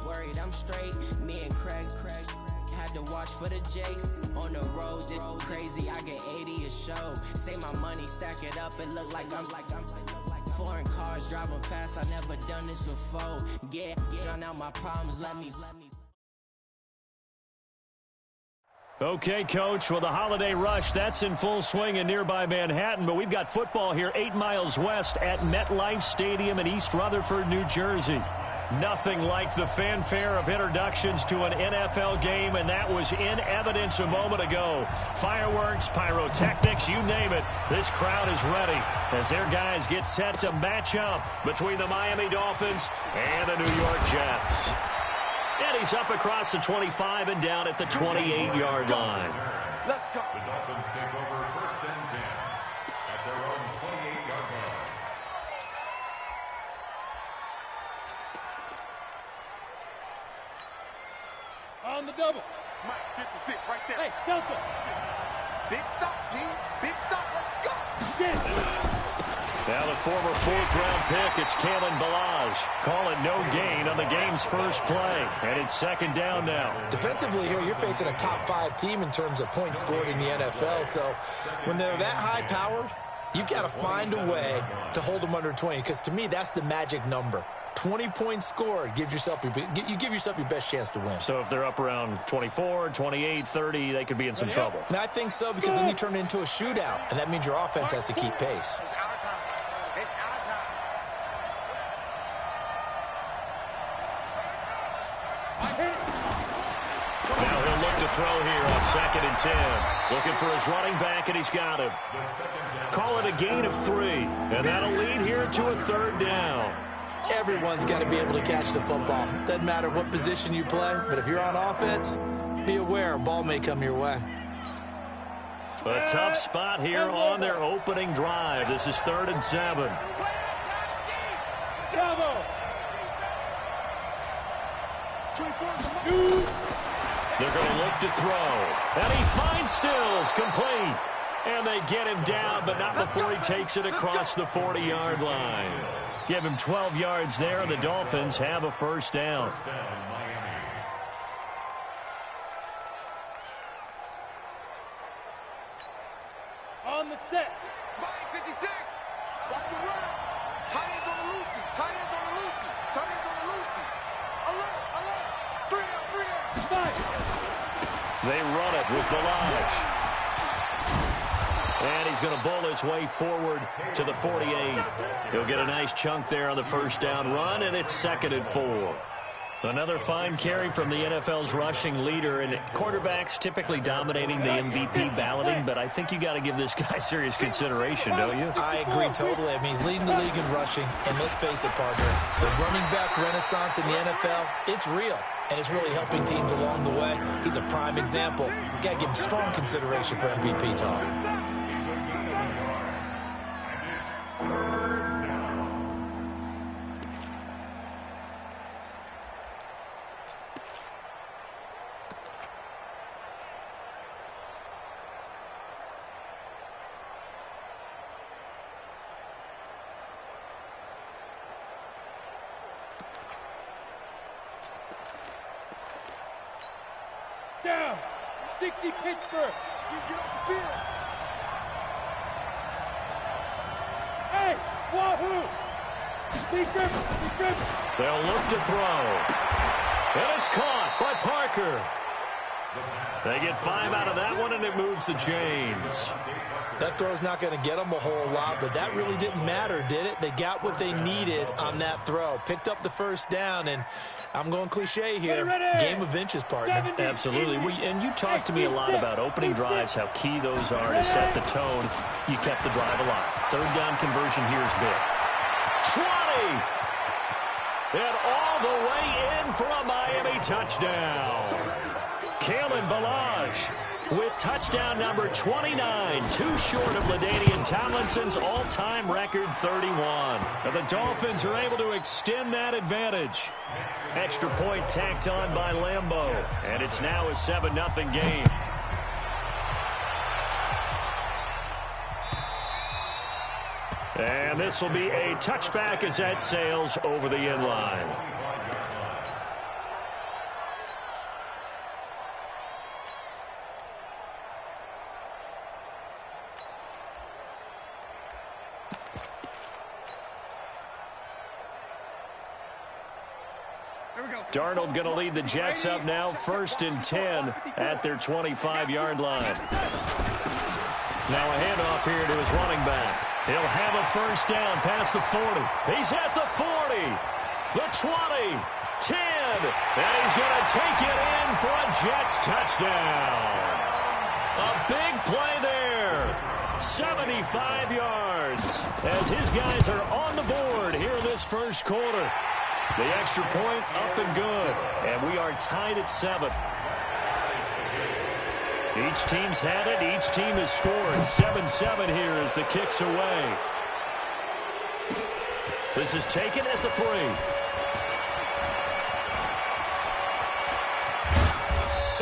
worried I'm straight. Me and Craig had to watch for the Jakes. On the road, it's crazy, I get 80 a show. Say my money, stack it up, it look like I'm foreign cars, driving fast, I never done this before. Get drown out my problems, let me. Okay, Coach, well, the holiday rush, that's in full swing in nearby Manhattan, but we've got football here 8 miles west at MetLife Stadium in East Rutherford, New Jersey. Nothing like the fanfare of introductions to an NFL game, and that was in evidence a moment ago. Fireworks, pyrotechnics, you name it. This crowd is ready as their guys get set to match up between the Miami Dolphins and the New York Jets. And he's up across the 25 and down at the 28-yard line. Let's go. The Dolphins take over 1st and 10 at their own 28-yard line. On the double. Mike, 56 right there. Hey, Delta. Big stop, G. Big stop. Let's go. Now the former 4th-round pick, it's Kalen Ballage. Call it no gain on the game's first play. And it's 2nd down now. Defensively here, you're facing a top 5 team in terms of points scored in the NFL. So when they're that high-powered, you've got to find a way to hold them under 20. Because to me, that's the magic number. 20 points scored, you give yourself your best chance to win. So if they're up around 24, 28, 30, they could be in some trouble. And I think so, because then you turn it into a shootout, and that means your offense has to keep pace. It's our time. It's our time. Now he'll look to throw here on 2nd and 10. Looking for his running back, and he's got him. Call it a gain of 3, and that'll lead here to a 3rd down. Everyone's got to be able to catch the football. Doesn't matter what position you play, but if you're on offense, be aware a ball may come your way. A tough spot here on their opening drive. This is 3rd and 7. They're going to look to throw. And he finds Stills, complete. And they get him down, but not before he takes it across the 40-yard line. Give him 12 yards there, and the Dolphins have a 1st down. On the set. Spike 56. Watch the run. Tight ends on the loosey. Tight ends on the loosey. Tight ends on the loosey. Alert, alert. 3 down, 3 down. Spike. They run it with Ballage. And he's going to bowl his way forward to the 48. He'll get a nice chunk there on the 1st down run, and it's 2nd and 4. Another fine carry from the NFL's rushing leader, and quarterbacks typically dominating the MVP balloting, but I think you got to give this guy serious consideration, don't you? I agree totally. I mean, he's leading the league in rushing, and let's face it, partner, the running back renaissance in the NFL, it's real, and it's really helping teams along the way. He's a prime example. You got to give him strong consideration for MVP talk. Down. 60 Pittsburgh. Just get off the field. Hey, wahoo. Defense. They'll look to throw. And it's caught by Parker. They get 5 out of that one, and it moves the chains. That throw's not going to get them a whole lot, but that really didn't matter, did it? They got what they needed on that throw. Picked up the 1st down, and I'm going cliche here. Game of inches, partner. Absolutely. And you talked to me a lot about opening drives, how key those are to set the tone. You kept the drive alive. 3rd down conversion here is big. 20! And all the way in for a Miami touchdown. Kalen Ballage with touchdown number 29, too short of LaDainian Tomlinson's all-time record 31. And the Dolphins are able to extend that advantage. Extra point tacked on by Lambeau, and it's now a 7-0 game. And this will be a touchback as that sails over the end line. Darnold going to lead the Jets up now, 1st and 10 at their 25-yard line. Now a handoff here to his running back. He'll have a 1st down past the 40. He's at the 40, the 20, 10, and he's going to take it in for a Jets touchdown. A big play there. 75 yards as his guys are on the board here in this first quarter. The extra point up and good, and we are tied at 7. Each team's had it. Each team has scored. 7-7 here as the kick's away. This is taken at the 3.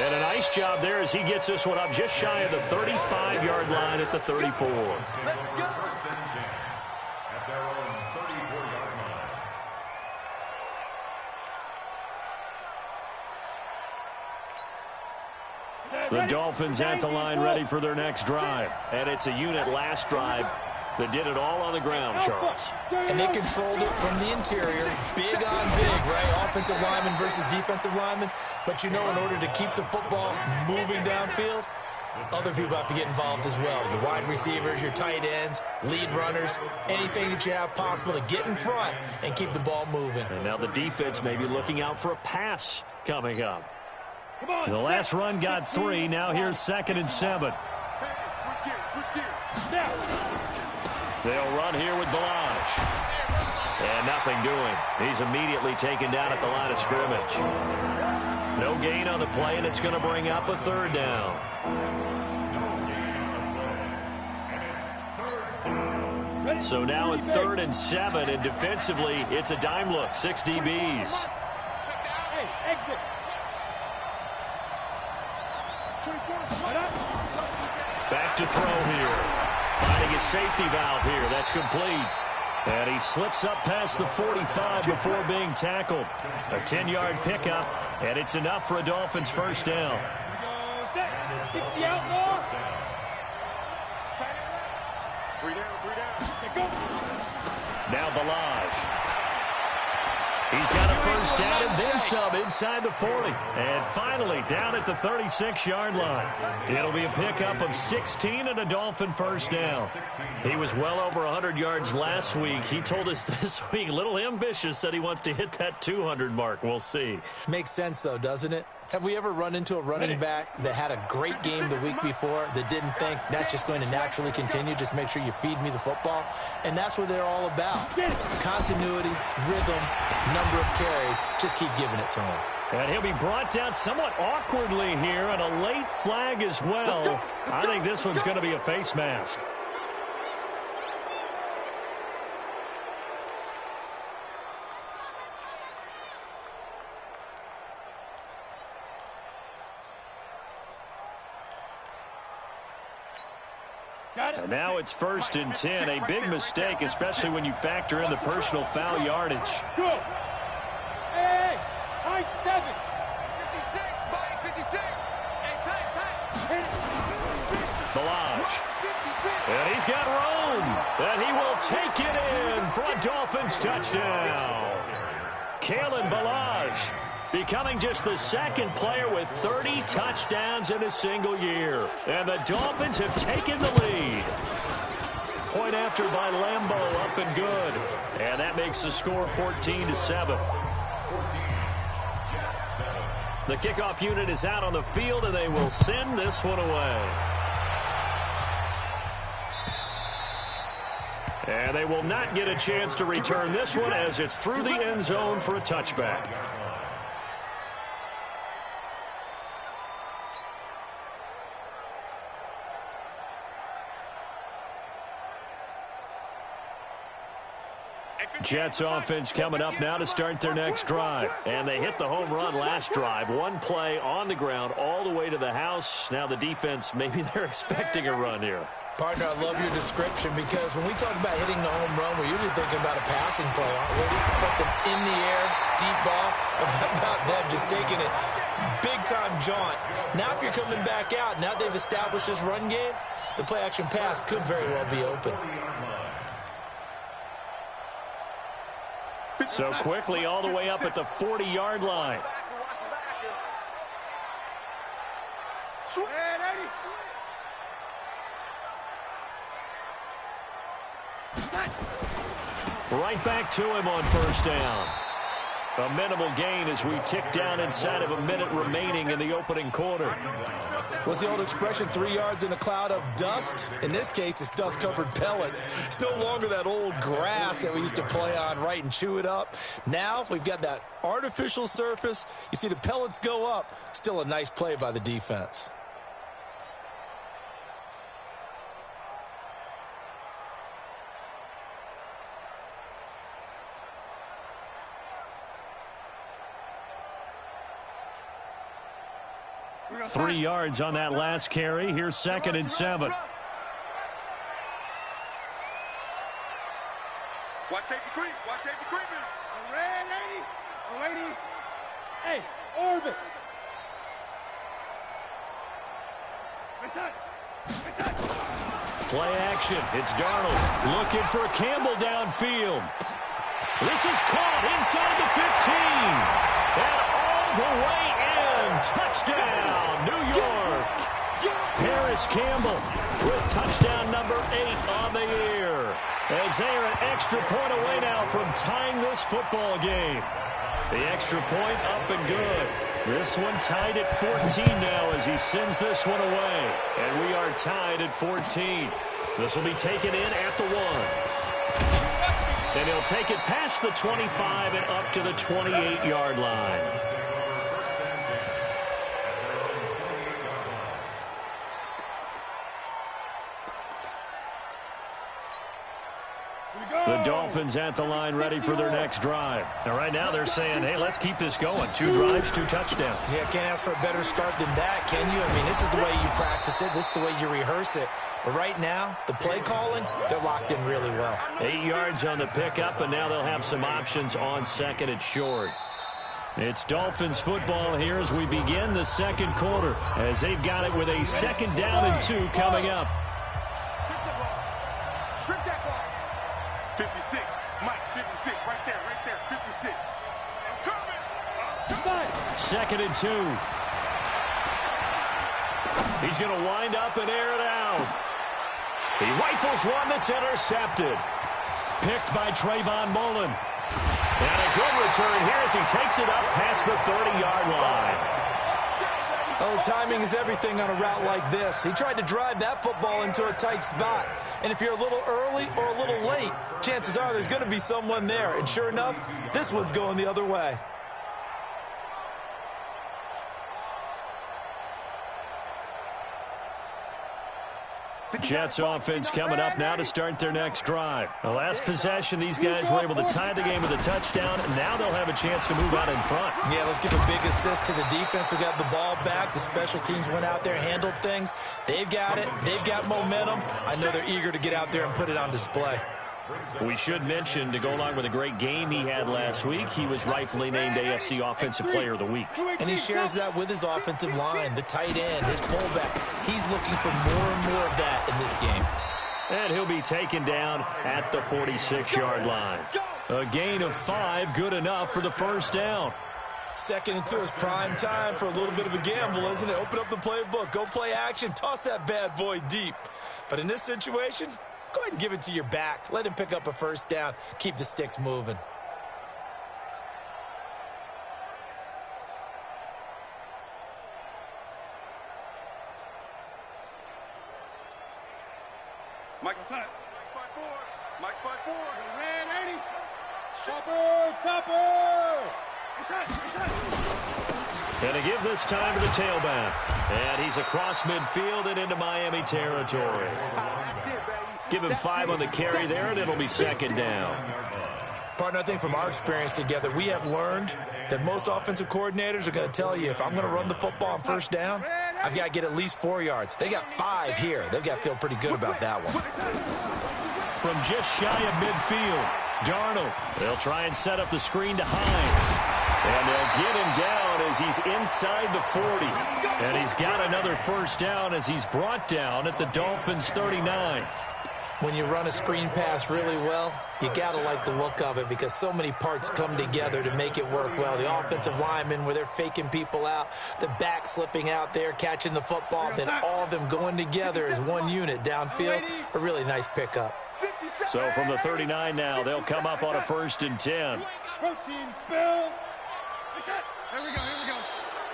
And a nice job there as he gets this one up just shy of the 35-yard line at the 34. The Dolphins at the line ready for their next drive. And it's a unit last drive that did it all on the ground, Charles. And they controlled it from the interior. Big on big, right? Offensive lineman versus defensive lineman. But you know, in order to keep the football moving downfield, other people have to get involved as well. Your wide receivers, your tight ends, lead runners, anything that you have possible to get in front and keep the ball moving. And now the defense may be looking out for a pass coming up. The last run got 3. Now here's 2nd and 7. Switch gears. They'll run here with Balaj. And nothing doing. He's immediately taken down at the line of scrimmage. No gain on the play, and it's going to bring up a 3rd down. So now at 3rd and 7, and defensively, it's a dime look. 6 DBs. Hey, exit. Back to throw here. Finding his safety valve here. That's complete. And he slips up past the 45 before being tackled. A 10-yard pickup, and it's enough for a Dolphins 1st down. 60 outlaws. 3 down. Go. Now Balaj. He's got a 1st down and then some inside the 40. And finally down at the 36-yard line. It'll be a pickup of 16 and a Dolphin 1st down. He was well over 100 yards last week. He told us this week, a little ambitious, said he wants to hit that 200 mark. We'll see. Makes sense, though, doesn't it? Have we ever run into a running back that had a great game the week before that didn't think that's just going to naturally continue? Just make sure you feed me the football. And that's what they're all about. Continuity, rhythm, number of carries. Just keep giving it to him. And he'll be brought down somewhat awkwardly here, and a late flag as well. I think this one's going to be a face mask. And now it's 1st and 10. A big mistake, especially when you factor in the personal foul yardage. Go. Hey, high 7. 56, Mike, 56. Hey, tight. Balaj. And he's got room. And he will take it in for a Dolphins touchdown. Kalen Balaj becoming just the 2nd player with 30 touchdowns in a single year. And the Dolphins have taken the lead. Point after by Lambeau, up and good. And that makes the score 14-7. The kickoff unit is out on the field, and they will send this one away. And they will not get a chance to return this one as it's through the end zone for a touchback. Jets offense coming up now to start their next drive. And they hit the home run last drive. One play on the ground all the way to the house. Now the defense, maybe they're expecting a run here. Partner, I love your description because when we talk about hitting the home run, we're usually thinking about a passing play, aren't we? Something in the air, deep ball. About them just taking it big-time jaunt. Now if you're coming back out, now they've established this run game, the play-action pass could very well be open. So quickly all the way up at the 40-yard line. Right back to him on first down. A minimal gain as we tick down inside of a minute remaining in the opening quarter. What's the old expression, 3 yards in a cloud of dust? In this case, it's dust-covered pellets. It's no longer that old grass that we used to play on, right, and chew it up. Now we've got that artificial surface. You see the pellets go up. Still a nice play by the defense. Three yards on that last carry. Here's 2nd and 7. Watch safety creep. Watch safety creeping. Lady. Hey, Orbit. Play action. It's Darnold looking for Campbell downfield. This is caught inside the 15. And all the way in. Touchdown, New York. Paris Campbell with touchdown number 8 on the year. As they are an extra point away now from tying this football game. The extra point up and good. This one tied at 14 now as he sends this one away. And we are tied at 14. This will be taken in at the 1. And he'll take it past the 25 and up to the 28-yard line. The Dolphins at the line ready for their next drive. Now, right now they're saying, hey, let's keep this going. 2 drives, 2 touchdowns. Yeah, can't ask for a better start than that, can you? I mean, this is the way you practice it. This is the way you rehearse it. But right now, the play calling, they're locked in really well. 8 yards on the pickup, and now they'll have some options on 2nd and short. It's Dolphins football here as we begin the second quarter, as they've got it with a 2nd down and 2 coming up. 56. Mike, 56. Right there. 56. Coming. 2nd and 2. He's going to wind up and air it out. He rifles one that's intercepted. Picked by Trayvon Mullen. And a good return here as he takes it up past the 30-yard line. Oh, timing is everything on a route like this. He tried to drive that football into a tight spot. And if you're a little early or a little late, chances are there's going to be someone there. And sure enough, this one's going the other way. Jets offense coming up now to start their next drive. The last possession, these guys were able to tie the game with a touchdown, and now they'll have a chance to move out in front. Yeah, let's give a big assist to the defense who got the ball back. The special teams went out there, handled things. They've got it. They've got momentum. I know they're eager to get out there and put it on display. We should mention, to go along with a great game he had last week, he was rightfully named AFC Offensive Player of the Week. And he shares that with his offensive line, the tight end, his fullback. He's looking for more and more of that in this game. And he'll be taken down at the 46-yard line. A gain of 5, good enough for the first down. 2nd and 2 is prime time for a little bit of a gamble, isn't it? Open up the playbook, go play action, toss that bad boy deep. But in this situation, go ahead and give it to your back. Let him pick up a first down. Keep the sticks moving. Mike's by 4. Mike's by 4. Red 80. Topper. And to give this time to the tailback. And he's across midfield and into Miami territory. Give him 5 on the carry there, and it'll be 2nd down. Partner, I think from our experience together, we have learned that most offensive coordinators are going to tell you, if I'm going to run the football on first down, I've got to get at least 4 yards. They got 5 here. They've got to feel pretty good about that one. From just shy of midfield, Darnold. They'll try and set up the screen to Hines. And they'll get him down as he's inside the 40. And he's got another first down as he's brought down at the Dolphins' 39. When you run a screen pass really well, you got to like the look of it because so many parts come together to make it work well. The offensive linemen, where they're faking people out, the back slipping out there, catching the football, then all of them going together as one unit downfield. A really nice pickup. So from the 39 now, they'll come up on a 1st and 10. Protein spill. Here we go.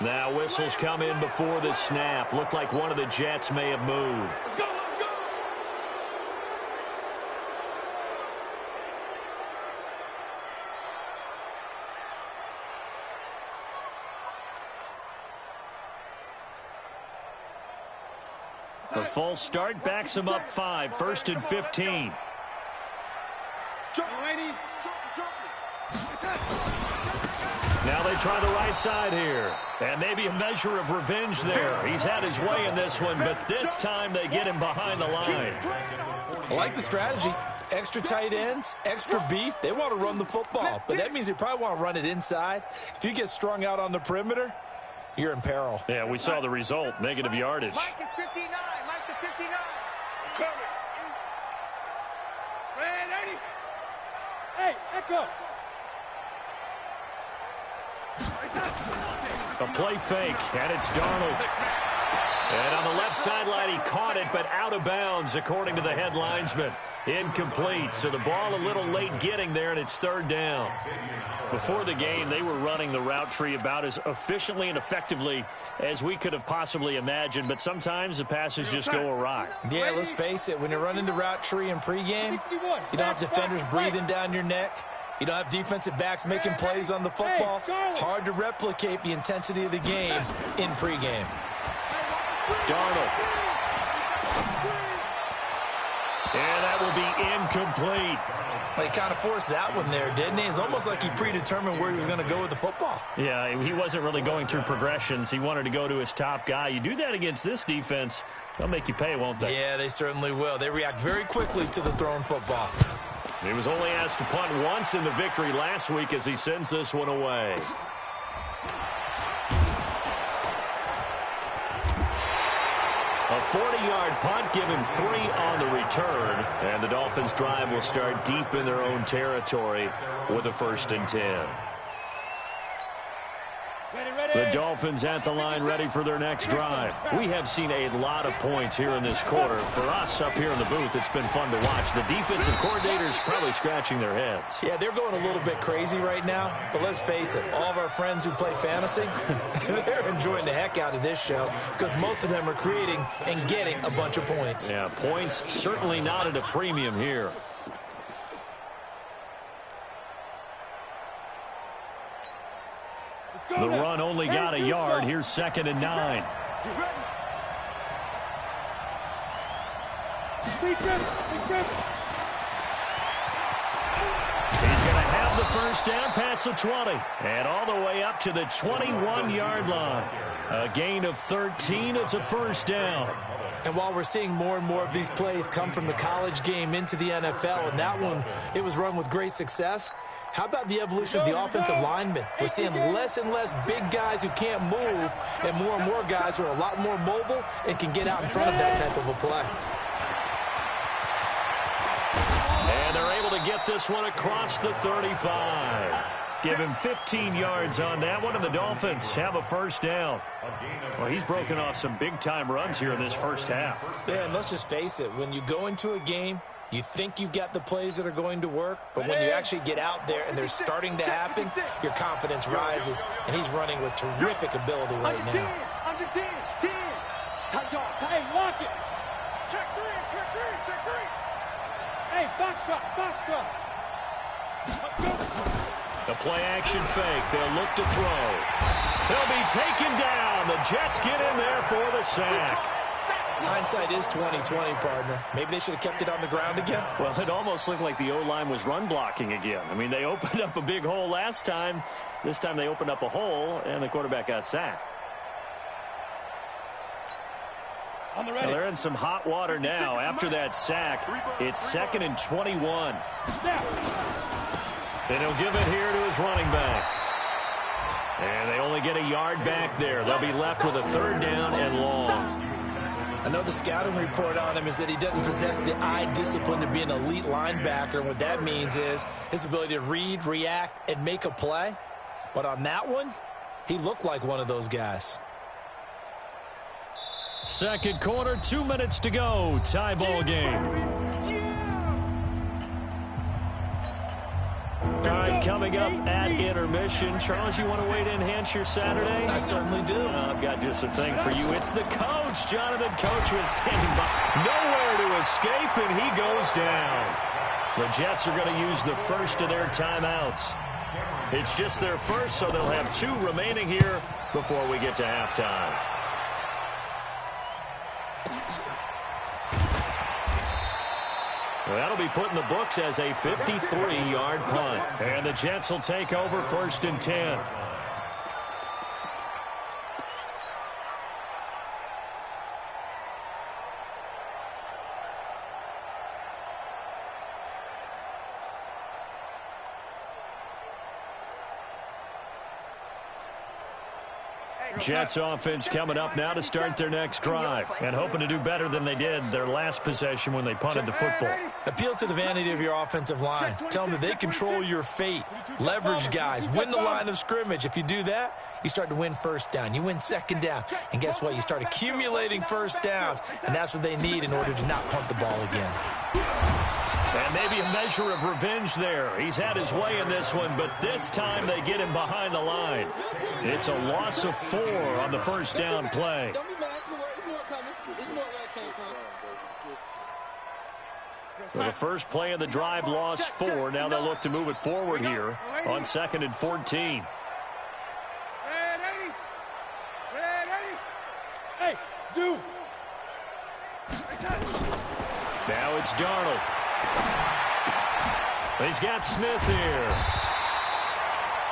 Now whistles come in before the snap. Looked like one of the Jets may have moved. The false start backs him up 5, 1st and 15. Now they try the right side here. And maybe a measure of revenge there. He's had his way in this one, but this time they get him behind the line. I like the strategy. Extra tight ends, extra beef. They want to run the football, but that means they probably want to run it inside. If you get strung out on the perimeter, you're in peril. Yeah, we saw the result, negative yardage. Mike is 59. Mike is 59. Coverage. Red 80. Hey, Echo. A play fake, and it's Darnold. And on the left sideline, he caught it, but out of bounds, according to the head linesman. Incomplete, so the ball a little late getting there, and it's 3rd down. Before the game, they were running the route tree about as efficiently and effectively as we could have possibly imagined, but sometimes the passes just go awry. Yeah, let's face it, when you're running the route tree in pregame, you don't have defenders breathing down your neck. You don't have defensive backs making plays on the football. Hard to replicate the intensity of the game in pregame. Darnold. And that will be incomplete. He kind of forced that one there, didn't he? It's almost like he predetermined where he was going to go with the football. Yeah, he wasn't really going through progressions. He wanted to go to his top guy. You do that against this defense, they'll make you pay, won't they? Yeah, they certainly will. They react very quickly to the thrown football. He was only asked to punt once in the victory last week as he sends this one away. A 40-yard punt, give him 3 on the return. And the Dolphins' drive will start deep in their own territory with a 1st and 10. The Dolphins at the line ready for their next drive. We have seen a lot of points here in this quarter. For us up here in the booth, it's been fun to watch. The defensive coordinators probably scratching their heads. Yeah, they're going a little bit crazy right now. But let's face it, all of our friends who play fantasy, they're enjoying the heck out of this show because most of them are creating and getting a bunch of points. Yeah, points certainly not at a premium here. The run only got a yard. Here's 2nd and 9. He's going to have the 1st down past the 20 and all the way up to the 21-yard line. A gain of 13. It's a 1st down. And while we're seeing more and more of these plays come from the college game into the NFL, and that one, it was run with great success, how about the evolution of the offensive linemen? We're seeing less and less big guys who can't move and more guys who are a lot more mobile and can get out in front of that type of a play. And they're able to get this one across the 35. Give him 15 yards on that one, and the Dolphins have a 1st down. Well, he's broken off some big-time runs here in this first half. Yeah, and let's just face it. When you go into a game, you think you've got the plays that are going to work, but when you actually get out there and they're starting to happen, your confidence rises, and he's running with terrific ability right now. Under 10. Tight dog. Hey, lock it. Check 3. Hey, box drop. The play-action fake. They'll look to throw. He'll be taken down. The Jets get in there for the sack. Hindsight is 20/20, partner. Maybe they should have kept it on the ground again. Well, it almost looked like the O-line was run blocking again. I mean, they opened up a big hole last time. This time they opened up a hole, and the quarterback got sacked. On the ready. Well, they're in some hot water now. After that sack, it's 2nd and 21. And he'll give it here to his running back. And they only get a yard back there. They'll be left with a 3rd down and long. I know the scouting report on him is that he doesn't possess the eye discipline to be an elite linebacker. And what that means is his ability to read, react, and make a play. But on that one, he looked like one of those guys. Second quarter, 2 minutes to go. Tie ball game. All right, coming up at intermission. Charles, you want to wait to enhance your Saturday? I certainly do. I've got just a thing for you. It's the coach, Jonathan Coachman, standing by. Nowhere to escape, and he goes down. The Jets are going to use the first of their timeouts. It's just their first, so they'll have 2 remaining here before we get to halftime. That'll be put in the books as a 53-yard punt. And the Jets will take over 1st and 10. Jets offense coming up now to start their next drive and hoping to do better than they did their last possession when they punted the football. Appeal to the vanity of your offensive line. Tell them that they control your fate. Leverage guys. Win the line of scrimmage. If you do that, you start to win first down. You win second down. And guess what? You start accumulating first downs. And that's what they need in order to not punt the ball again. And maybe a measure of revenge there. He's had his way in this one, but this time they get him behind the line. It's a loss of 4 on the first down play. So the first play of the drive lost 4. Now they'll look to move it forward here on 2nd and 14. Hey, Zoo. Now it's Darnold. He's got Smith here.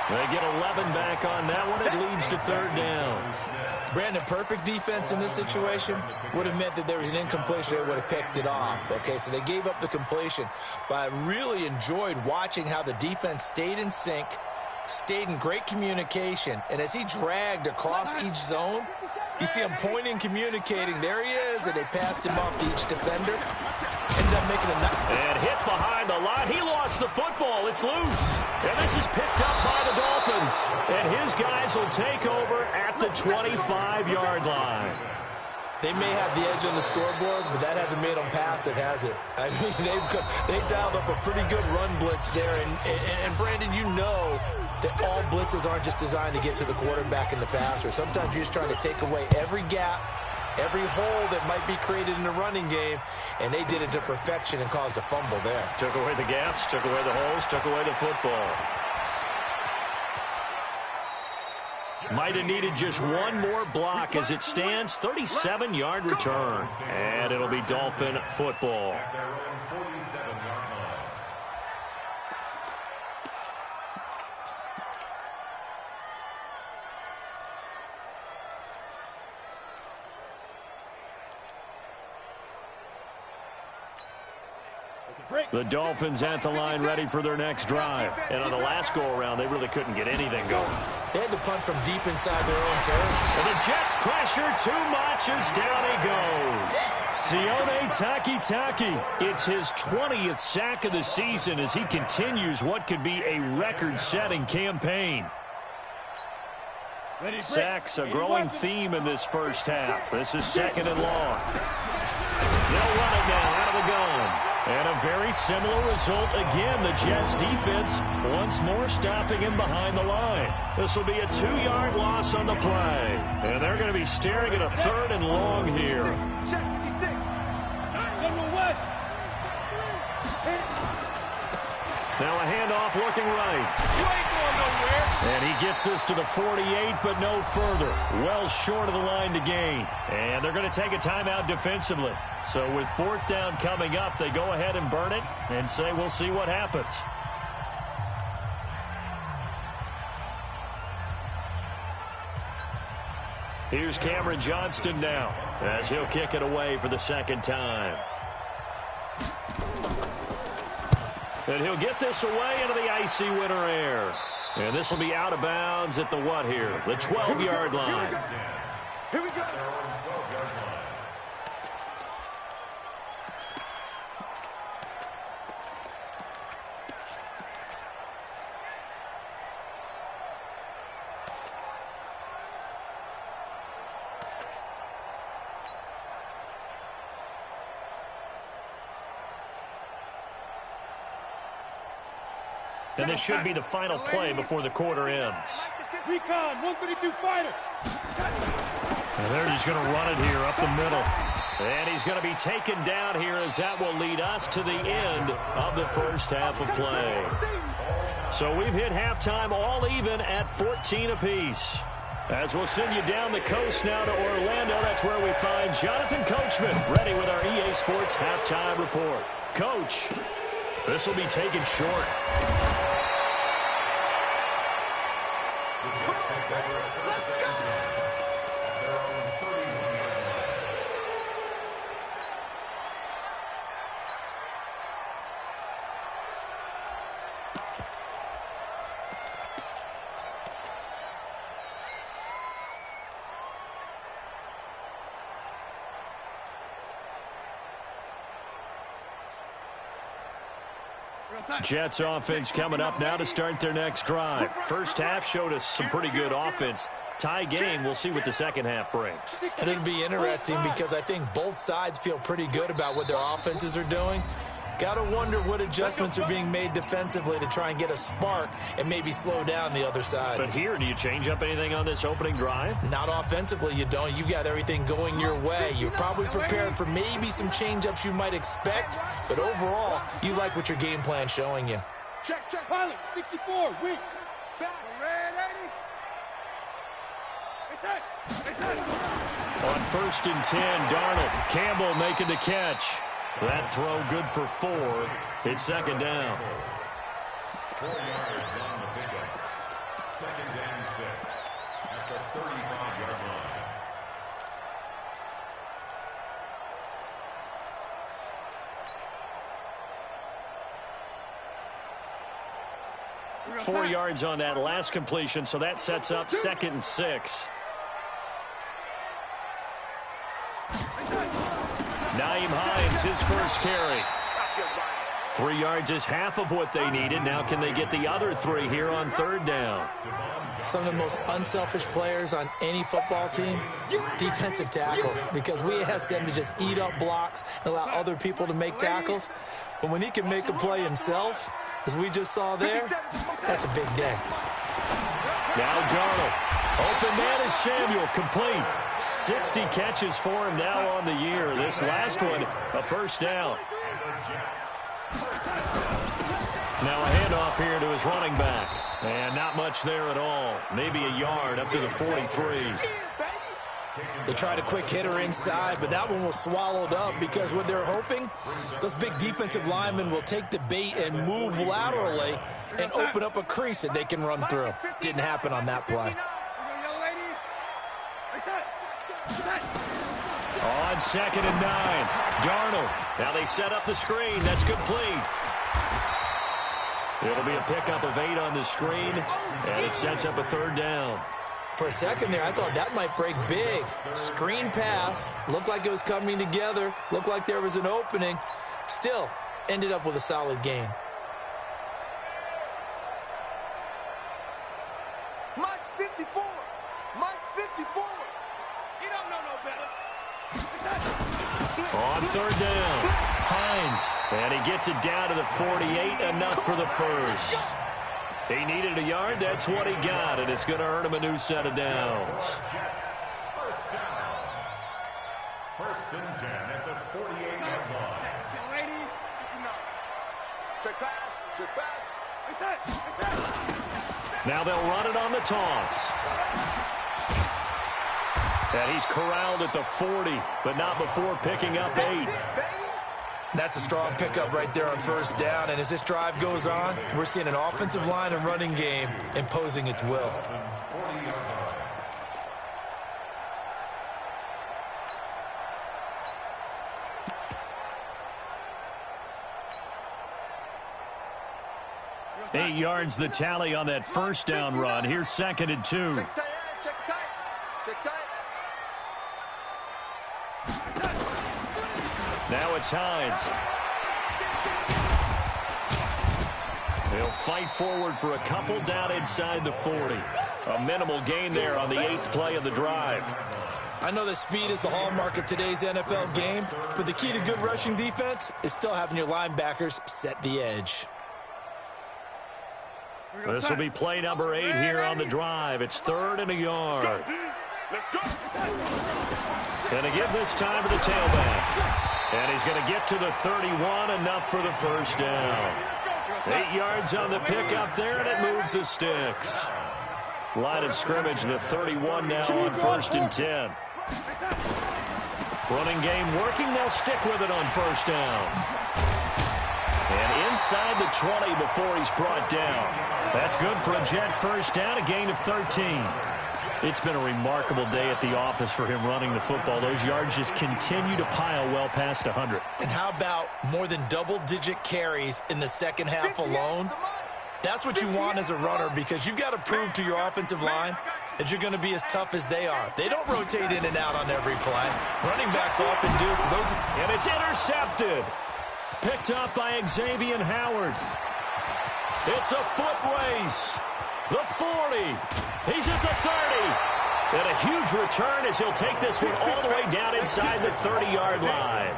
They get 11 back on that one. It leads to 3rd down. Brandon, perfect defense in this situation would have meant that there was an incompletion. They would have picked it off. Okay, so they gave up the completion. But I really enjoyed watching how the defense stayed in sync, stayed in great communication. And as he dragged across each zone, you see him pointing, communicating. There he is, and they passed him off to each defender. Ended up making a and hit behind the line. He lost the football. It's loose. And this is picked up by the Dolphins. And his guys will take over at the 25-yard line. They may have the edge on the scoreboard, but that hasn't made them passive, has it? I mean, they've dialed up a pretty good run blitz there. And Brandon, you know that all blitzes aren't just designed to get to the quarterback in the passer. Sometimes you're just trying to take away every gap, every hole that might be created in the running game, and they did it to perfection and caused a fumble there. Took away the gaps, took away the holes, took away the football. Might have needed just one more block as it stands. 37-yard return. And it'll be Dolphin football. The Dolphins at the line ready for their next drive. And on the last go-around, they really couldn't get anything going. They had to punt from deep inside their own territory. And the Jets pressure too much as down he goes. Sione Takitaki. It's his 20th sack of the season as he continues what could be a record-setting campaign. Sacks a growing theme in this first half. This is 2nd and long. They'll run it now out of the gun. And a very similar result again. The Jets defense once more stopping him behind the line. This will be a 2-yard loss on the play. And they're going to be staring at a 3rd and long here. Now a handoff looking right. You ain't going nowhere. And he gets this to the 48, but no further. Well short of the line to gain. And they're going to take a timeout defensively. So with 4th down coming up, they go ahead and burn it and say we'll see what happens. Here's Cameron Johnston now as he'll kick it away for the 2nd time. And he'll get this away into the icy winter air. And this will be out of bounds at the what here? The 12-yard line. Here we go. And this should be the final play before the quarter ends. Recon, 132 fighter. And they're just going to run it here up the middle. And he's going to be taken down here as that will lead us to the end of the first half of play. So we've hit halftime all even at 14 apiece. As we'll send you down the coast now to Orlando, that's where we find Jonathan Coachman ready with our EA Sports halftime report. Coach, this will be taken short. Jets offense coming up now to start their next drive. First half showed us some pretty good offense. Tie game, we'll see what the second half brings. And it'll be interesting because I think both sides feel pretty good about what their offenses are doing. Got to wonder what adjustments are being made defensively to try and get a spark and maybe slow down the other side. But here, do you change up anything on this opening drive? Not offensively, you don't. You got everything going your way. You've probably prepared for maybe some change-ups you might expect, but overall, you like what your game plan's showing you. Check. Pilot, 64, weak. Back. Red 80. On 1st and 10, Darnold. Campbell making the catch. That throw good for 4. It's second down. 4 yards on the pickup. Second and 6 at the 35-yard line. 4 yards on that last completion, so that sets up 2nd and 6. Nyheim Hines, his first carry. 3 yards is half of what they needed. Now can they get the other 3 here on 3rd down? Some of the most unselfish players on any football team, defensive tackles, because we ask them to just eat up blocks and allow other people to make tackles. But when he can make a play himself, as we just saw there, that's a big day. Now Darnold. Open man is Samuel, complete. 60 catches for him now on the year. This last one, a first down. Now a handoff here to his running back. And not much there at all. Maybe a yard up to the 43. They tried a quick hitter inside, but that one was swallowed up because what they're hoping, those big defensive linemen will take the bait and move laterally and open up a crease that they can run through. Didn't happen on that play. On 2nd and 9, Darnold. Now they set up the screen. That's complete. It'll be a pickup of 8 on the screen, and it sets up a 3rd down. For a second there, I thought that might break big. Screen pass. Looked like it was coming together. Looked like there was an opening. Still, ended up with a solid game. Mike's 54. Mike's 54. You don't know no better. On 3rd down, Hines. And he gets it down to the 48, enough for the first. He needed a yard. That's what he got, and it's going to earn him a new set of downs. First down. 1st and 10 at the 48-yard line. Check pass. Now they'll run it on the toss. And he's corralled at the 40, but not before picking up 8. That's a strong pickup right there on 1st down. And as this drive goes on, we're seeing an offensive line and running game imposing its will. Eight yards the tally on that 1st down run. Here's 2nd and 2. Check tight. Now it's Hines. They'll fight forward for a couple down inside the 40. A minimal gain there on the 8th play of the drive. I know that speed is the hallmark of today's NFL game, but the key to good rushing defense is still having your linebackers set the edge. This will be play number 8 here on the drive. It's 3rd and a yard. Let's go. Going to give this time to the tailback. And he's going to get to the 31, enough for the first down. 8 yards on the pickup there, and it moves the sticks. Line of scrimmage, the 31 now on 1st and 10. Running game working. They'll stick with it on 1st down. And inside the 20 before he's brought down. That's good for a Jet first down, a gain of 13. It's been a remarkable day at the office for him running the football. Those yards just continue to pile well past 100. And how about more than double-digit carries in the second half alone? That's what you want as a runner, because you've got to prove to your offensive line that you're going to be as tough as they are. They don't rotate in and out on every play. Running backs often do, so those are... And it's intercepted. Picked up by Xavier Howard. It's a foot race. The 40. He's at the 30. And a huge return as he'll take this one all the way down inside the 30-yard line.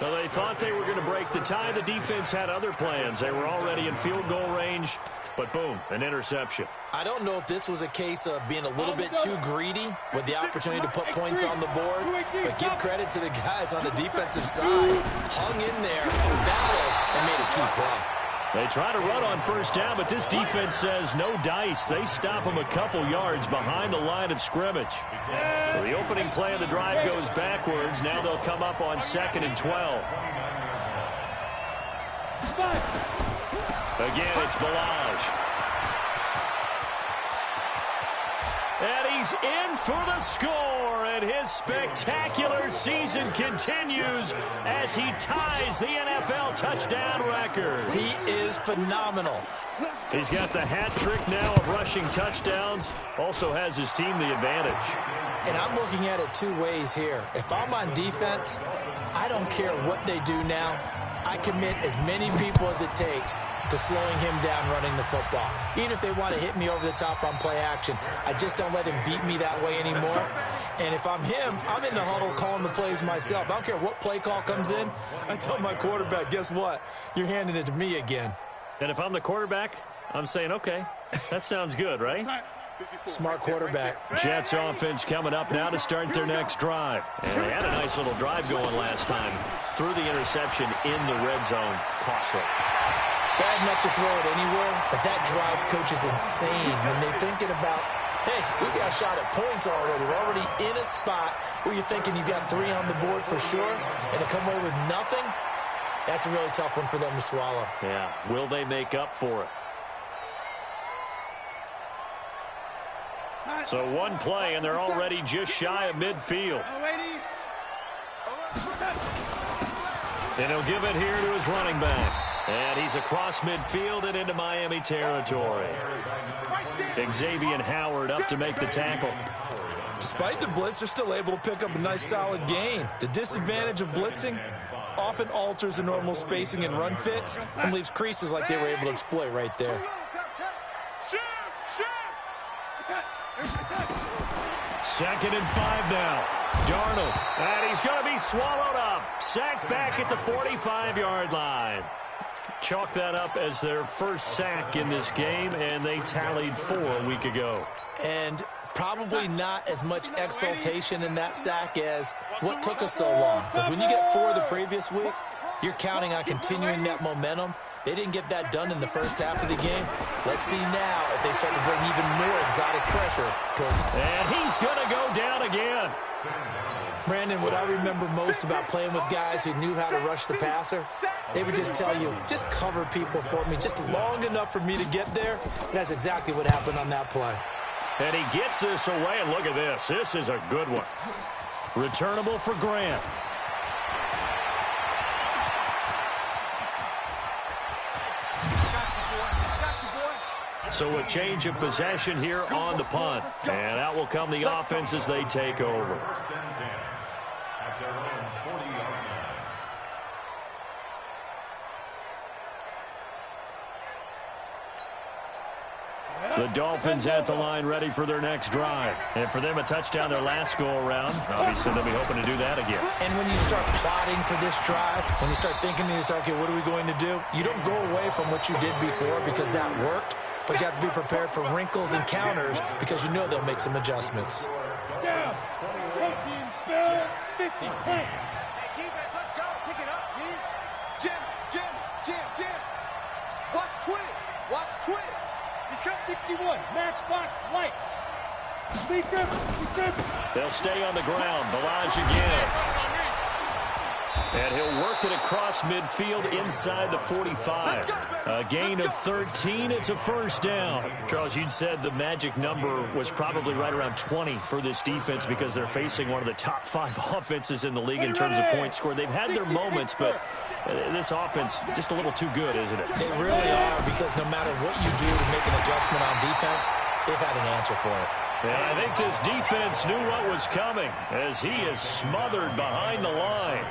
Well, they thought they were going to break the tie. The defense had other plans. They were already in field goal range, but boom, an interception. I don't know if this was a case of being a little bit too greedy with the opportunity to put points on the board, but give credit to the guys on the defensive side. Hung in there, battled, and made a key play. They try to run on 1st down, but this defense says no dice. They stop them a couple yards behind the line of scrimmage. So the opening play of the drive goes backwards. Now they'll come up on 2nd and 12. Again, it's Balaj. And he's in for the score, and his spectacular season continues as he ties the NFL touchdown record. He is phenomenal. He's got the hat trick now of rushing touchdowns. Also has his team the advantage. And I'm looking at it 2 ways here. If I'm on defense, I don't care what they do now. I commit as many people as it takes to slowing him down running the football. Even if they want to hit me over the top on play action, I just don't let him beat me that way anymore. And if I'm him, I'm in the huddle calling the plays myself. I don't care what play call comes in. I tell my quarterback, guess what? You're handing it to me again. And if I'm the quarterback, I'm saying, okay, that sounds good, right? Smart quarterback. Jets offense coming up now to start their next drive. And they had a nice little drive going last time. Threw the interception in the red zone. Costly. Bad enough to throw it anywhere, but that drives coaches insane when they're thinking about, hey, we got a shot at points already. We're already in a spot where you're thinking you got 3 on the board for sure, and to come away with nothing, that's a really tough one for them to swallow. Yeah, will they make up for it? So one play, and they're already just shy of midfield. And he'll give it here to his running back. And he's across midfield and into Miami territory. Xavier Howard up to make the tackle. Despite the blitz, they're still able to pick up a nice solid gain. The disadvantage of blitzing often alters the normal spacing and run fits and leaves creases like they were able to exploit right there. 2nd and 5 now. Darnold, and he's going to be swallowed up. Sacked back at the 45-yard line. Chalk that up as their first sack in this game, and they tallied 4 a week ago. And probably not as much exultation in that sack as what took us so long. Because when you get 4 the previous week, you're counting on continuing that momentum. They didn't get that done in the first half of the game. Let's see now if they start to bring even more exotic pressure towards. And he's going to go down again. Brandon, what I remember most about playing with guys who knew how to rush the passer, they would just tell you, just cover people for me, just long enough for me to get there. And that's exactly what happened on that play. And he gets this away, and look at this. This is a good one. Returnable for Grant. So a change of possession here on the punt. And out will come the offense as they take over. The Dolphins at the line ready for their next drive. And for them, a touchdown their last go-around. Obviously, they'll be hoping to do that again. And when you start plotting for this drive, when you start thinking to yourself, okay, what are we going to do? You don't go away from what you did before because that worked. but you have to be prepared for wrinkles and counters because you know they'll make some adjustments. Down. Whole team spells 50. Tank. Hey, defense, let's go. Pick it up, D. Jim. Watch twins. He's got 61. Matchbox light. Lead them. They'll stay on the ground. Balaj again. And he'll work it across midfield inside the 45. A gain of 13. It's a first down. Charles, you'd said the magic number was probably right around 20 for this defense because they're facing one of the top 5 offenses in the league in terms of points scored. They've had their moments, but this offense just a little too good, isn't it? They really are, because no matter what you do to make an adjustment on defense, they've had an answer for it. And I think this defense knew what was coming as he is smothered behind the line.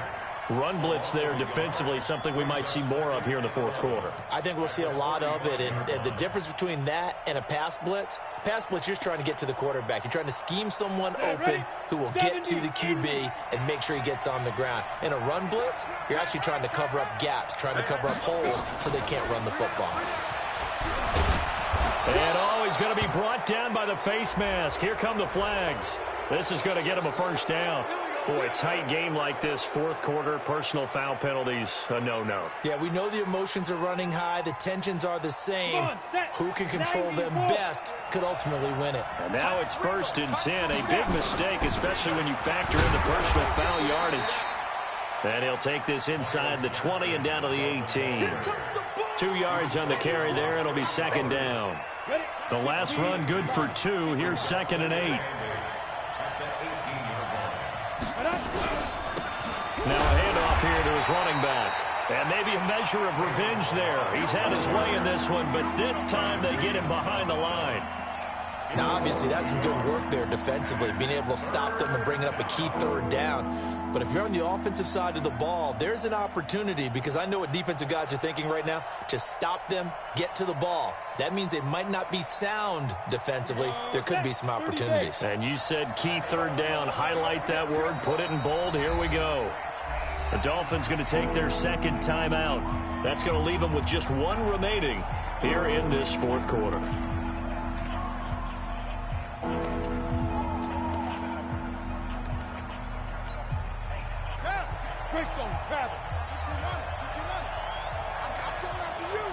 Run blitz there defensively, something we might see more of here in the fourth quarter. I think we'll see a lot of it, and the difference between that and a pass blitz, you're just trying to get to the quarterback. You're trying to scheme someone open who will get to the QB and make sure he gets on the ground. In a run blitz, you're actually trying to cover up gaps, trying to cover up holes so they can't run the football. And he's going to be brought down by the face mask. Here come the flags. This is going to get him a first down. Boy, a tight game like this, fourth quarter, personal foul penalties, a no-no. Yeah, we know the emotions are running high. The tensions are the same. Who can control them best could ultimately win it. And now it's 1st and 10. A big mistake, especially when you factor in the personal foul yardage. And he'll take this inside the 20 and down to the 18. 2 yards on the carry there. It'll be 2nd down. The last run good for 2. Here's 2nd and 8. Now a handoff here to his running back. And maybe a measure of revenge there. He's had his way in this one, but this time they get him behind the line. Now, obviously, that's some good work there defensively, being able to stop them and bringing up a key 3rd down. But if you're on the offensive side of the ball, there's an opportunity, because I know what defensive guys are thinking right now. Just stop them, get to the ball. That means they might not be sound defensively. There could be some opportunities. And you said key 3rd down. Highlight that word, put it in bold. Here we go. The Dolphins going to take their 2nd timeout. That's going to leave them with just 1 remaining here in this 4th quarter. Freestone travel. I'm coming after you.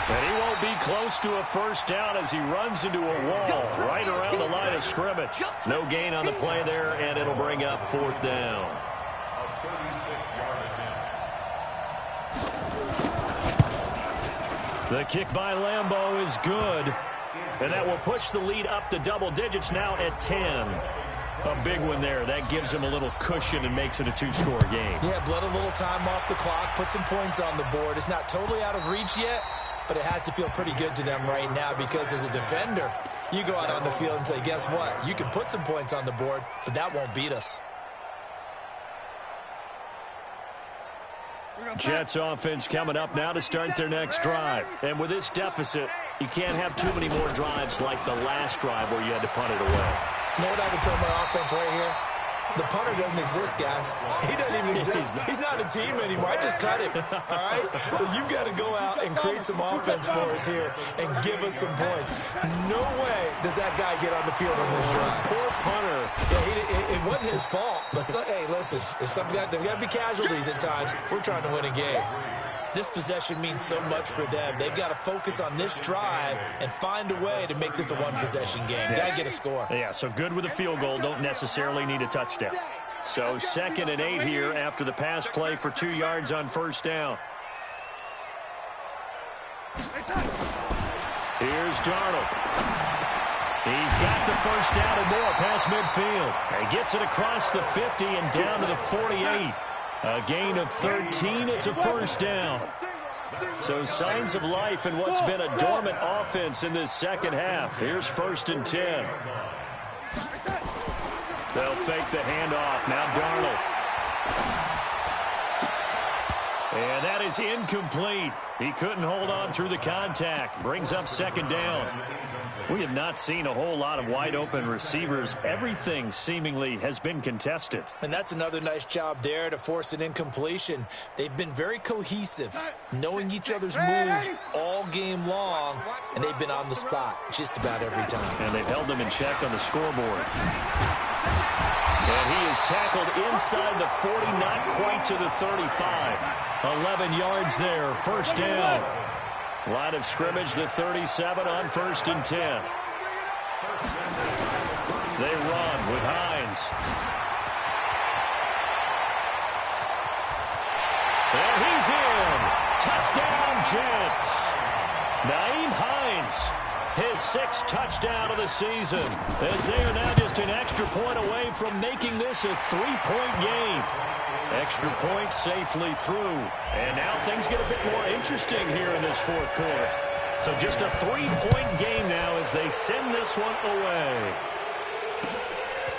And he won't be close to a first down as he runs into a wall right around the line of scrimmage. No gain on the play there, and it'll bring up 4th down. A 36-yard attempt. The kick by Lambeau is good. And that will push the lead up to double digits now at 10. A big one there. That gives him a little cushion and makes it a 2-score game. Yeah, let a little time off the clock, put some points on the board. It's not totally out of reach yet, but it has to feel pretty good to them right now, because as a defender, you go out on the field and say, guess what? You can put some points on the board, but that won't beat us. Jets offense coming up now to start their next drive. And with this deficit, you can't have too many more drives like the last drive where you had to punt it away. You know what I would tell my offense right here? The punter doesn't exist, guys. He doesn't even exist. He's not a team anymore. I just cut him, all right? So you've got to go out and create some offense for us here and give us some points. No way does that guy get on the field on this drive. Poor punter. Yeah, it wasn't his fault. But, hey, listen, there's got to be casualties at times. We're trying to win a game. This possession means so much for them. They've got to focus on this drive and find a way to make this a one-possession game. Got to get a score. Yeah, so good with a field goal. Don't necessarily need a touchdown. So 2nd and 8 here after the pass play for 2 yards on first down. Here's Darnold. He's got the first down and more past midfield. And gets it across the 50 and down to the 48. A gain of 13. It's a first down. So signs of life in what's been a dormant offense in this second half. Here's 1st and 10. They'll fake the handoff. Now Darnold. And that is incomplete. He couldn't hold on through the contact. Brings up second down. We have not seen a whole lot of wide-open receivers. Everything seemingly has been contested. And that's another nice job there to force an incompletion. They've been very cohesive, knowing each other's moves all game long, and they've been on the spot just about every time. And they've held them in check on the scoreboard. And he is tackled inside the 40, not quite to the 35. 11 yards there, first down. Line of scrimmage, the 37 on 1st and 10. They run with Hines. And he's in. Touchdown, Jets. Nyheim Hines, his 6th touchdown of the season, as they are now just an extra point away from making this a 3-point game. Extra point safely through. And now things get a bit more interesting here in this 4th quarter. So just a 3-point game now as they send this one away.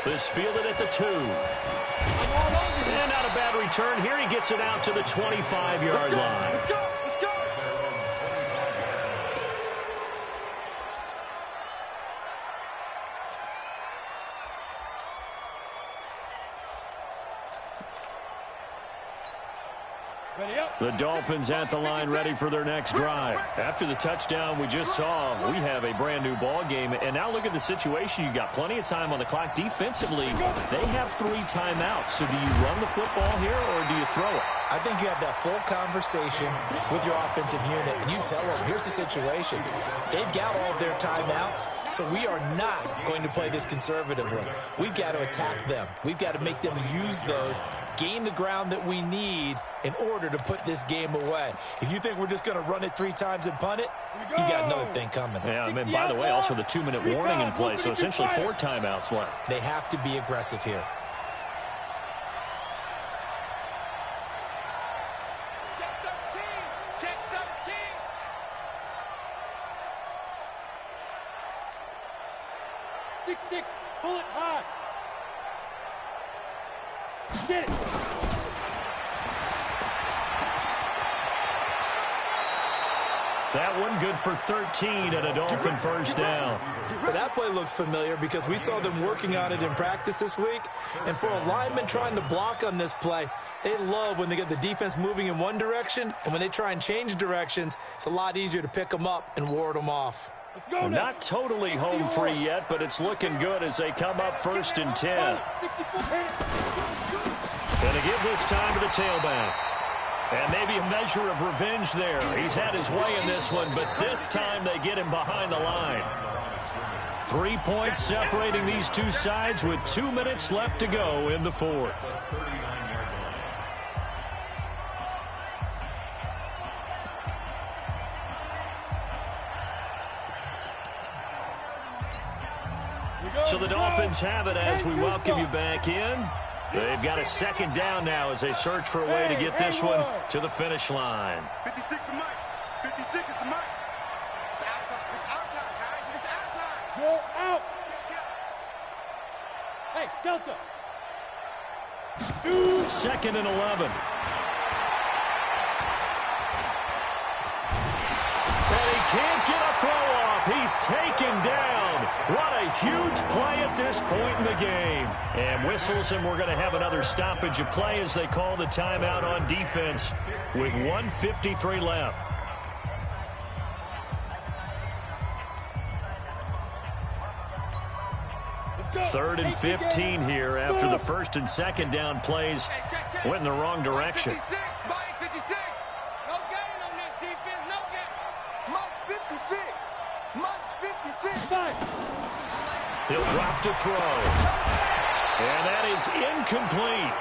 This fielded at the 2. And not a bad return here. He gets it out to the 25-yard line. Let's go. Let's go. The Dolphins at the line, ready for their next drive. After the touchdown we just saw, we have a brand-new ball game. And now look at the situation. You've got plenty of time on the clock. Defensively, they have 3 timeouts. So do you run the football here or do you throw it? I think you have that full conversation with your offensive unit, and you tell them, here's the situation. They've got all of their timeouts, so we are not going to play this conservatively. We've got to attack them. We've got to make them use those, gain the ground that we need in order to put this game away. If you think we're just going to run it 3 times and punt it, you got another thing coming. Yeah, and by the way, also the 2-minute warning in play, so essentially 4 timeouts left. They have to be aggressive here. Check 13. 6-6, pull it high. Get it. That one good for 13 and a Dolphin first down. Well, that play looks familiar because we saw them working on it in practice this week. And for a lineman trying to block on this play, they love when they get the defense moving in one direction. And when they try and change directions, it's a lot easier to pick them up and ward them off. Let's go now. Not totally home free yet, but it's looking good as they come up 1st and 10. Gonna give this time to the tailback. And maybe a measure of revenge there. He's had his way in this one, but this time they get him behind the line. 3 points separating these two sides with 2 minutes left to go in the 4th. So the Dolphins have it as we welcome you back in. They've got a 2nd down now as they search for a way to get this one to the finish line. 56 is the mic. 56 is the mic. It's our time. It's our time, guys. It's our time. Go out. Hey, Delta. 2nd and 11. And he can't get a throw off. He's taken down. What a huge play at this point in the game. And whistles, and we're going to have another stoppage of play as they call the timeout on defense with 1:53 left. Third and 15 here after the 1st and 2nd down plays went in the wrong direction. 56, Mike 56. No gain on this defense. No gain. Mike 56. Mike 56. He'll drop to throw. And that is incomplete.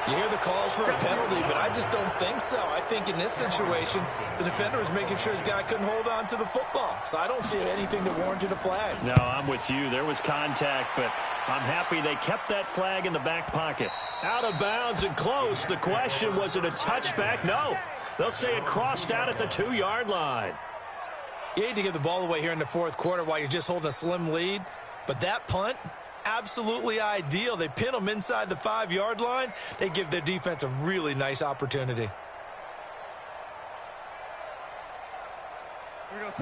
You hear the calls for a penalty, but I just don't think so. I think in this situation, the defender was making sure his guy couldn't hold on to the football. So I don't see anything that warranted a flag. No, I'm with you. There was contact, but I'm happy they kept that flag in the back pocket. Out of bounds and close. The question, was it a touchback? No. They'll say it crossed out at the 2-yard line. You hate to give the ball away here in the 4th quarter while you're just holding a slim lead, but that punt, absolutely ideal. They pin them inside the 5-yard line. They give their defense a really nice opportunity.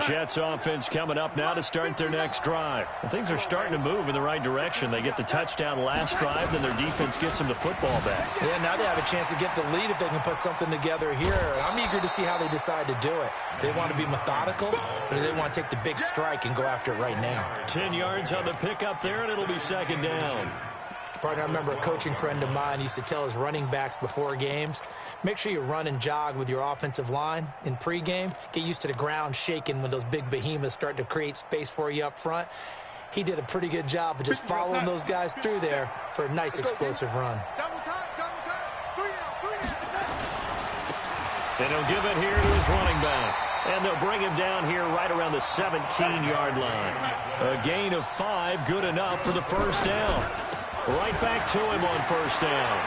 Jets offense coming up now to start their next drive. And things are starting to move in the right direction. They get the touchdown last drive, then their defense gets them the football back. Yeah, now they have a chance to get the lead if they can put something together here. And I'm eager to see how they decide to do it. Do they want to be methodical, or do they want to take the big strike and go after it right now? 10 yards on the pickup there, and it'll be second down. Partner, I remember a coaching friend of mine used to tell his running backs before games, make sure you run and jog with your offensive line in pregame. Get used to the ground shaking when those big behemoths start to create space for you up front. He did a pretty good job of just following those guys through there for a nice explosive run. And he'll give it here to his running back. And they'll bring him down here right around the 17-yard line. A gain of 5, good enough for the first down. Right back to him on first down.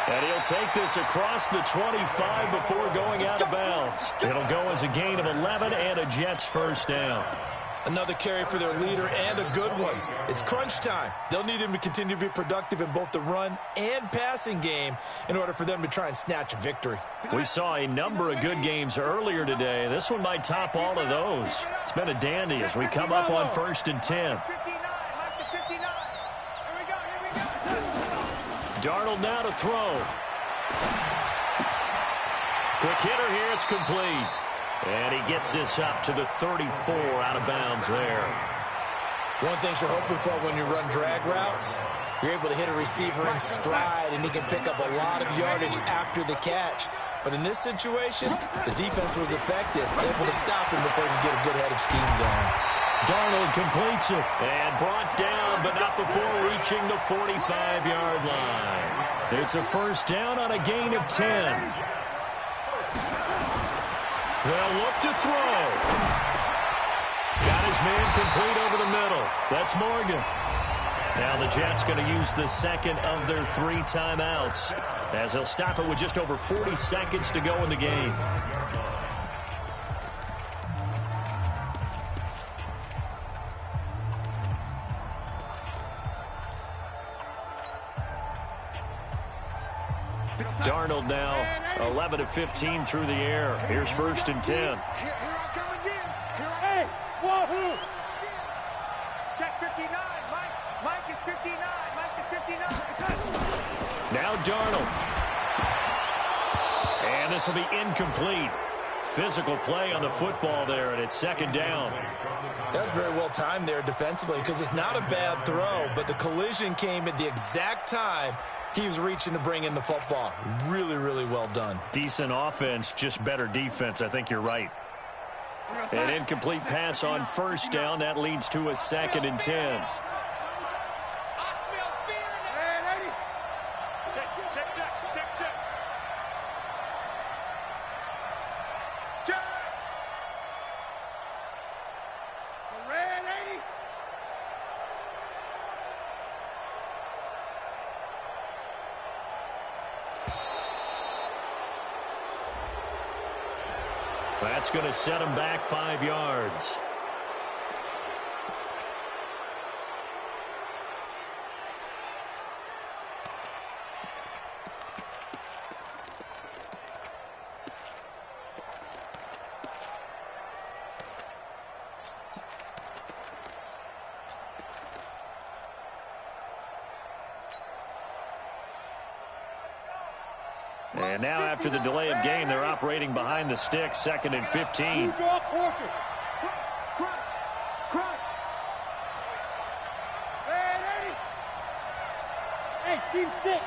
And he'll take this across the 25 before going out of bounds. It'll go as a gain of 11 and a Jets first down. Another carry for their leader and a good one. It's crunch time. They'll need him to continue to be productive in both the run and passing game in order for them to try and snatch a victory. We saw a number of good games earlier today. This one might top all of those. It's been a dandy as we come up on 1st and 10. Darnold now to throw. Quick hitter here, it's complete. And he gets this up to the 34 out of bounds there. One thing you're hoping for when you run drag routes, you're able to hit a receiver in stride, and he can pick up a lot of yardage after the catch. But in this situation, the defense was effective, able to stop him before he could get a good-headed scheme going. Darnold completes it and brought down, but not before reaching the 45-yard line. It's a first down on a gain of 10. They'll look to throw. Got his man complete over the middle. That's Morgan. Now the Jets going to use the second of their 3 timeouts as they'll stop it with just over 40 seconds to go in the game. Darnold now 11 of 15 through the air. Here's 1st and 10. Here I come again. Hey, wahoo! Check 59. Mike is 59. Mike is 59. Now Darnold. And this will be incomplete. Physical play on the football there, and it's second down. That's very well timed there defensively because it's not a bad throw, but the collision came at the exact time he was reaching to bring in the football. Really, really well done. Decent offense, just better defense. I think you're right. An incomplete pass on first down. That leads to a 2nd and 10. That's going to set him back 5 yards. And now after the delay of game, they're operating behind the sticks, 2nd and 15. Hey, seam 6.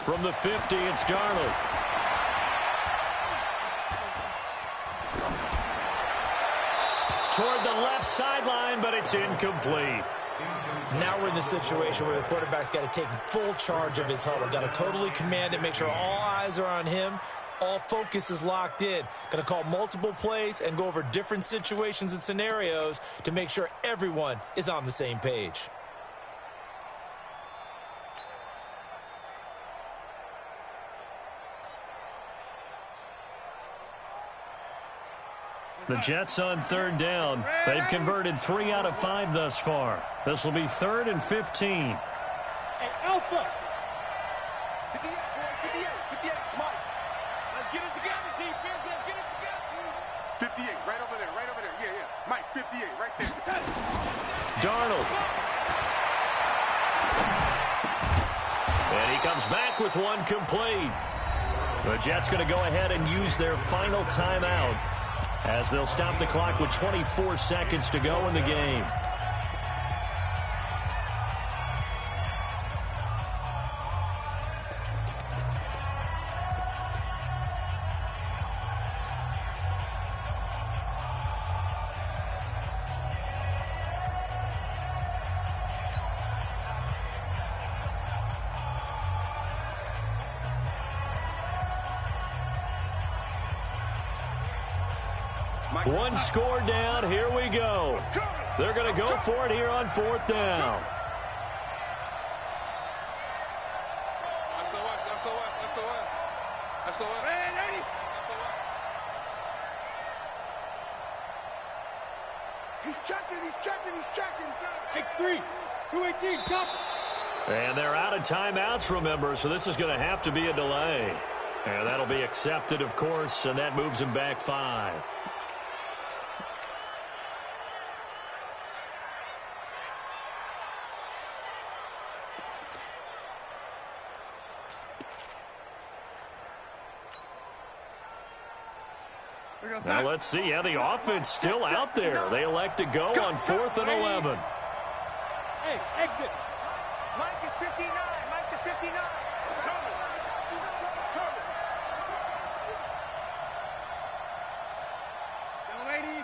From the 50, it's Darnold. Toward the left sideline, but it's incomplete. Now we're in the situation where the quarterback's got to take full charge of his huddle. Got to totally command it, make sure all eyes are on him. All focus is locked in. Going to call multiple plays and go over different situations and scenarios to make sure everyone is on the same page. The Jets on 3rd down. They've converted 3 out of 5 thus far. This will be 3rd and 15. Hey, Alpha. 58, Mike. Let's get it together, defense. Let's get it together. 58, right over there, right over there. Yeah, yeah. Mike, 58, right there. Darnold. And he comes back with one complete. The Jets going to go ahead and use their final timeout as they'll stop the clock with 24 seconds to go in the game. One score down. Here we go. They're going to go for it here on 4th down. He's checking. 6-3, 218, jump. And they're out of timeouts, remember, so this is going to have to be a delay. And that'll be accepted, of course, and that moves him back 5. Now let's see. Yeah, the offense still out there. They elect to go on 4th and 11. Hey, exit. Mike is 59. Mike is 59. Cover. Young lady.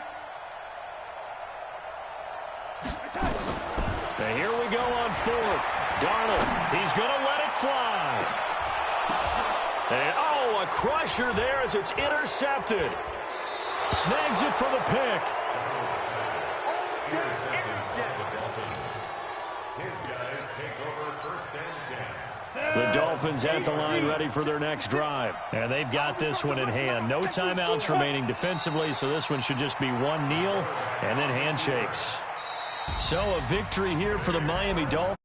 And here we go on 4th. Darnold, he's going to let it fly. And, oh, a crusher there as it's intercepted. Snags it for the pick. The Dolphins at the line ready for their next drive. And they've got this one in hand. No timeouts remaining defensively, so this one should just be one kneel and then handshakes. So a victory here for the Miami Dolphins.